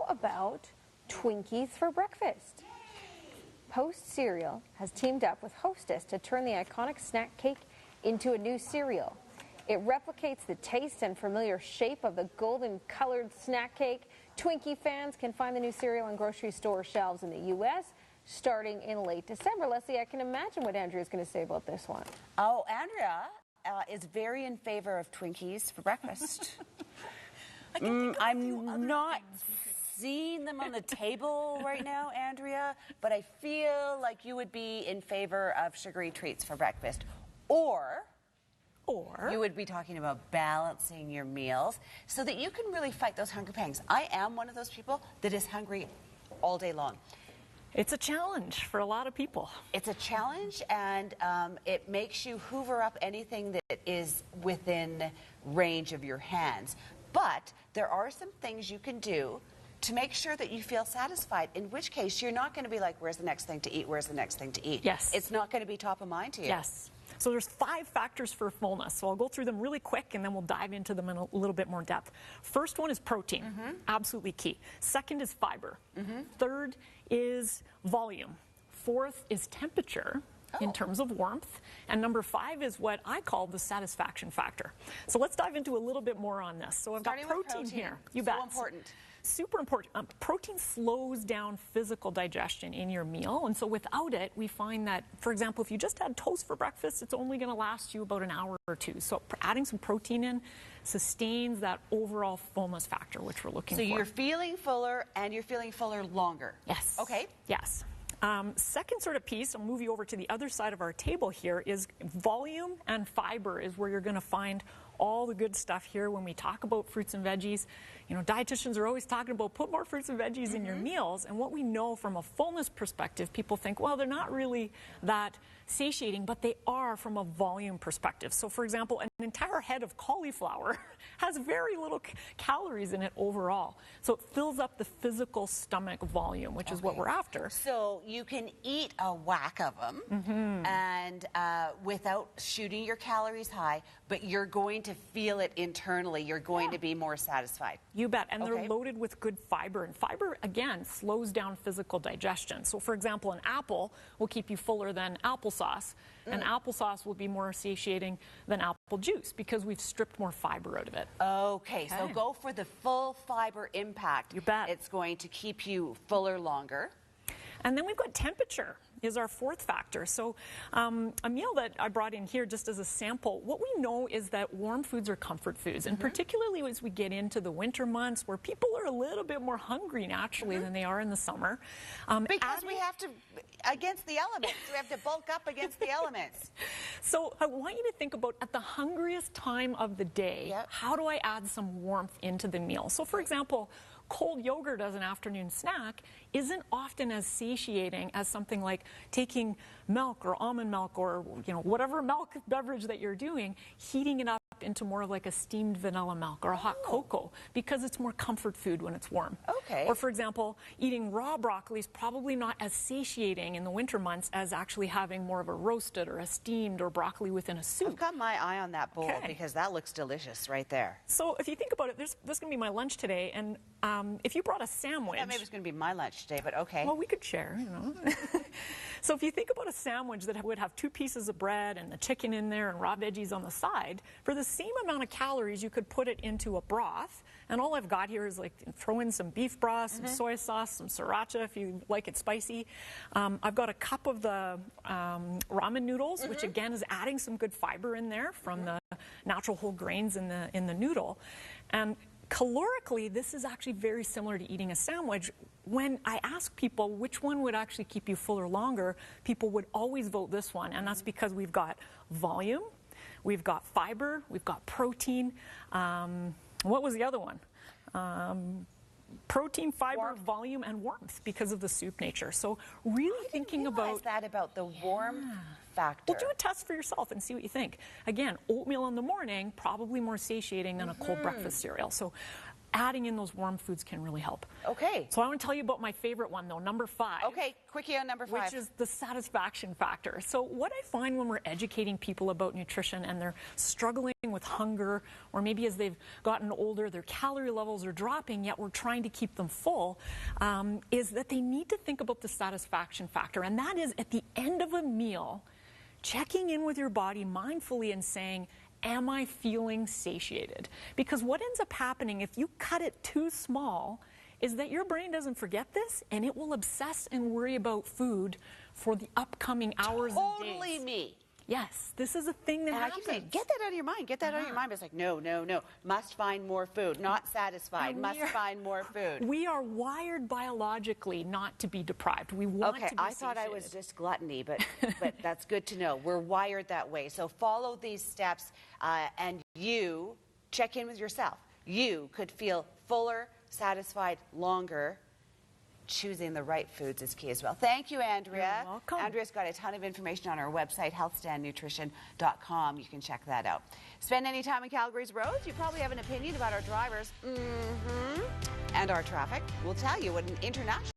about Twinkies for breakfast? Post Cereal has teamed up with Hostess to turn the iconic snack cake into a new cereal. It replicates the taste and familiar shape of the golden-colored snack cake. Twinkie fans can find the new cereal on grocery store shelves in the U.S. starting in late December. Leslie, I can imagine what Andrea is going to say about this one. Oh, Andrea is very in favor of Twinkies for breakfast. I'm not seeing them on the table right now, Andrea, but I feel like you would be in favor of sugary treats for breakfast. Or you would be talking about balancing your meals so that you can really fight those hunger pangs. I am one of those people that is hungry all day long. It's a challenge for a lot of people. It's a challenge, and it makes you hoover up anything that is within range of your hands. But there are some things you can do to make sure that you feel satisfied, in which case you're not going to be like, where's the next thing to eat, where's the next thing to eat? Yes. It's not going to be top of mind to you. Yes. So there's 5 factors for fullness. So I'll go through them really quick and then we'll dive into them in a little bit more depth. First one is protein, absolutely key. Second is fiber. Third is volume. Fourth is temperature in terms of warmth. And number 5 is what I call the satisfaction factor. So let's dive into a little bit more on this. So I've got protein here. You bet. So important. Super important. Protein slows down physical digestion in your meal, and so without it, we find that, for example, if you just had toast for breakfast, it's only going to last you about an hour or two. So adding some protein in sustains that overall fullness factor, which we're looking for. So you're feeling fuller, and you're feeling fuller longer. Yes. Okay. Yes. Second sort of piece, I'll move you over to the other side of our table here, is volume and fiber is where you're going to find all the good stuff here when we talk about fruits and veggies. You know, dietitians are always talking about put more fruits and veggies in your meals, and what we know from a fullness perspective, people think, well, they're not really that satiating, but they are from a volume perspective. So for example, an entire head of cauliflower has very little calories in it overall. So it fills up the physical stomach volume, which is what we're after. So you can eat a whack of them and without shooting your calories high, but you're going to feel it internally. You're going to be more satisfied. You bet. And they're loaded with good fiber. And fiber, again, slows down physical digestion. So for example, an apple will keep you fuller than applesauce. And applesauce will be more satiating than apple juice because we've stripped more fiber out of it. Okay, so go for the full fiber impact. You bet. It's going to keep you fuller longer. And then we've got temperature is our 4th factor. So a meal that I brought in here just as a sample, what we know is that warm foods are comfort foods, and particularly as we get into the winter months where people are a little bit more hungry naturally than they are in the summer. Because we have to, against the elements, we have to bulk up against the elements. So I want you to think about at the hungriest time of the day, how do I add some warmth into the meal? So for example, cold yogurt as an afternoon snack isn't often as satiating as something like taking milk or almond milk or, you know, whatever milk beverage that you're doing, heating it up into more of like a steamed vanilla milk or a hot cocoa, because it's more comfort food when it's warm. Okay. Or for example, eating raw broccoli is probably not as satiating in the winter months as actually having more of a roasted or a steamed or broccoli within a soup. I've got my eye on that bowl because that looks delicious right there. So if you think about it, this is going to be my lunch today, and if you brought a sandwich... Yeah, maybe it's going to be my lunch today, but okay. Well, we could share, you know. So if you think about a sandwich that would have 2 pieces of bread and the chicken in there and raw veggies on the side, for the same amount of calories, you could put it into a broth. And all I've got here is like throw in some beef broth, some soy sauce, some sriracha if you like it spicy. I've got a cup of the ramen noodles, which again is adding some good fiber in there from the natural whole grains in the noodle. And calorically, this is actually very similar to eating a sandwich. When I ask people which one would actually keep you fuller longer, people would always vote this one, and that's because we've got volume, we've got fiber, we've got protein. What was the other one? Protein, fiber, volume, and warmth because of the soup nature. So really thinking about that about the warm factor. Well, do a test for yourself and see what you think. Again, oatmeal in the morning, probably more satiating than a cold breakfast cereal. So adding in those warm foods can really help. Okay. So I want to tell you about my favorite one, though, number 5. Okay, quickie on number 5. Which is the satisfaction factor. So what I find when we're educating people about nutrition and they're struggling with hunger, or maybe as they've gotten older, their calorie levels are dropping, yet we're trying to keep them full, is that they need to think about the satisfaction factor. And that is, at the end of a meal, checking in with your body mindfully and saying, am I feeling satiated? Because what ends up happening if you cut it too small is that your brain doesn't forget this, and it will obsess and worry about food for the upcoming hours and days. Totally me. Yes, this is a thing that happens. I keep saying, get that out of your mind, get that out of your mind. But it's like, no, no, no. Must find more food. Not satisfied. Must find more food. We are wired biologically not to be deprived. We want to be I thought I was just gluttony, but that's good to know. We're wired that way. So follow these steps, and you check in with yourself. You could feel fuller, satisfied longer. Choosing the right foods is key as well. Thank you, Andrea. You're welcome. Andrea's got a ton of information on our website, healthstandnutrition.com. You can check that out. Spend any time in Calgary's roads, you probably have an opinion about our drivers and our traffic. We'll tell you what an international